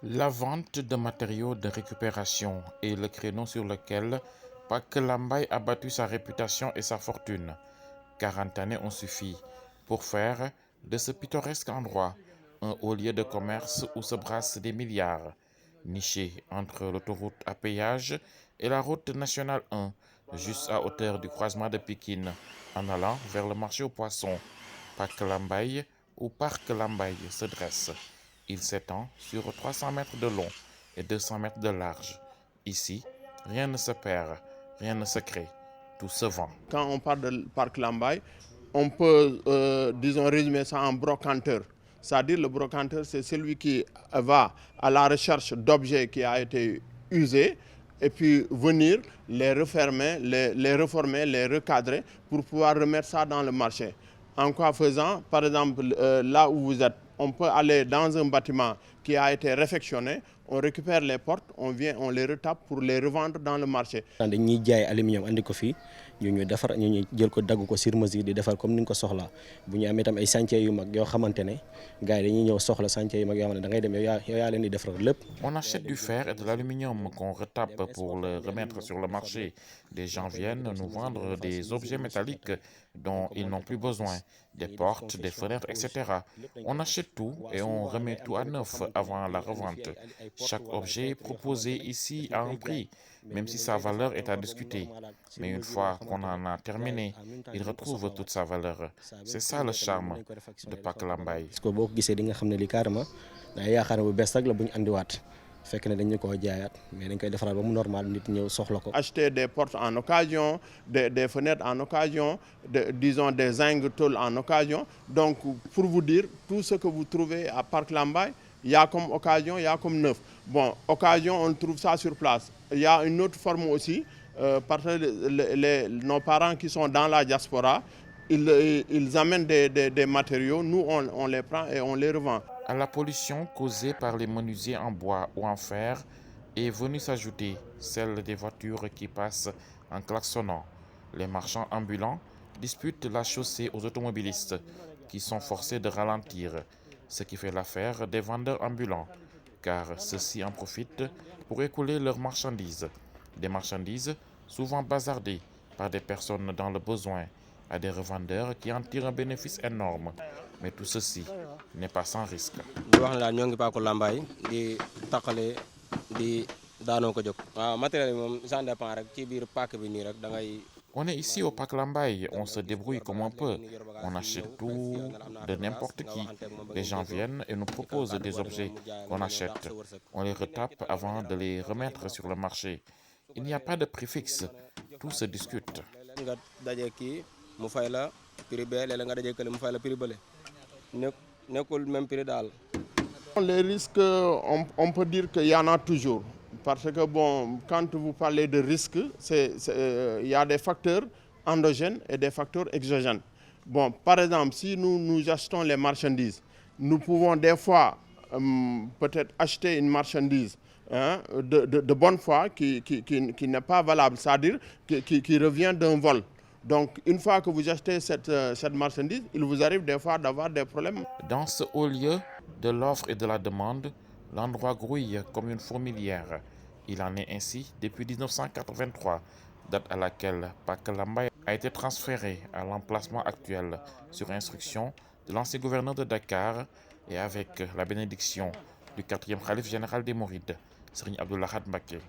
La vente de matériaux de récupération est le créneau sur lequel Pak Lambaye a battu sa réputation et sa fortune. 40 années ont suffi pour faire de ce pittoresque endroit un haut lieu de commerce où se brassent des milliards. Niché entre l'autoroute à péage et la route nationale 1, juste à hauteur du croisement de Pikine, en allant vers le marché aux poissons, Pak Lambaye ou Parc Lambaye se dresse. Il s'étend sur 300 mètres de long et 200 mètres de large. Ici, rien ne se perd, rien ne se crée, tout se vend. Quand on parle de Parc Lambaye, on peut, disons, résumer ça en brocanteur. C'est-à-dire le brocanteur, c'est celui qui va à la recherche d'objets qui ont été usés et puis venir les refermer, les reformer, les recadrer pour pouvoir remettre ça dans le marché. En quoi faisant, par exemple, là où vous êtes, on peut aller dans un bâtiment qui a été réfectionné, on récupère les portes, on vient, on les retape pour les revendre dans le marché. dañuy jaay aluminium andi ko fii ñu defar ñu jël ko dagg ko sur mesure di defar comme ni nga ko soxlaa bu ñu amee tam ay chantier yu mag yoo xamante ne gars yi dañuy ñëw soxla chantier yu mag yoo xam ne da ngay dem yow yaa leen di defaral lépp. On achète du fer et de l'aluminium qu'on retape pour le remettre sur le marché. Des gens viennent nous vendre des objets métalliques dont ils n'ont plus besoin, des portes, des fenêtres, etc. On achète tout et on remet tout à neuf avant la revente. Chaque objet est proposé ici à un prix, même si sa valeur est à discuter. Mais une fois qu'on en a terminé, il retrouve toute sa valeur. C'est ça le charme de Pak Lambaye. parce que boo ko gisee di nga xam ne lii carrément day yaakaar ne bu bees rek la bu ñu andiwaat fekk ne dañu koo jaayaat mais dañ koy defaraat ba mu normal nit ñëw soxla ko. Acheter des portes en occasion, des fenêtres en occasion, disons des zinc tôles en occasion. Donc pour vous dire, tout ce que vous trouvez à Parc Lambaye, il y a comme occasion, il y a comme neuf. Bon, occasion, on trouve ça sur place. Il y a une autre forme aussi, parce que nos parents qui sont dans la diaspora, ils amènent des matériaux, nous on les prend et on les revend. À la pollution causée par les menuisiers en bois ou en fer est venue s'ajouter celle des voitures qui passent en klaxonnant. Les marchands ambulants disputent la chaussée aux automobilistes qui sont forcés de ralentir, ce qui fait l'affaire des vendeurs ambulants, car ceux-ci en profitent pour écouler leurs marchandises. Des marchandises souvent bazardées par des personnes dans le besoin, à des revendeurs qui en tirent un bénéfice énorme. Mais tout ceci n'est pas sans risque. di wax ne daal ñoo ngi Paaku Lambaye di taqale di daanoo ko jóg. waaw matériel yi moom ça dépend rek ci biir pàkk bi nii rek da ngay. On est ici au Pak Lambaye, on se débrouille comme on peut. On achète tout de n'importe qui. Les gens viennent et nous proposent des objets qu'on achète. On les retape avant de les remettre sur le marché. Il n'y a pas de prix fixe, tout se discute. nga daje kii mu fay la prix bee léeg-léeg nga daje kële mu fay la prix bële nekkul même prix daal. Les risques, on peut dire qu'il y en a toujours. Parce que bon, quand vous parlez de risques, il y a des facteurs endogènes et des facteurs exogènes. Bon, par exemple, si nous achetons les marchandises, nous pouvons des fois peut-être acheter une marchandise de bonne foi qui n'est pas valable, c'est-à-dire qui revient d'un vol. Donc, une fois que vous achetez cette marchandise, il vous arrive des fois d'avoir des problèmes. Dans ce haut lieu de l'offre et de la demande, l'endroit grouille comme une fourmilière. Il en est ainsi depuis 1983, date à laquelle Pak Lambaye a été transféré à l'emplacement actuel sur instruction de l'ancien gouverneur de Dakar et avec la bénédiction du 4e khalife général des Mourides, Serigne Abdou Lahad Mbacké.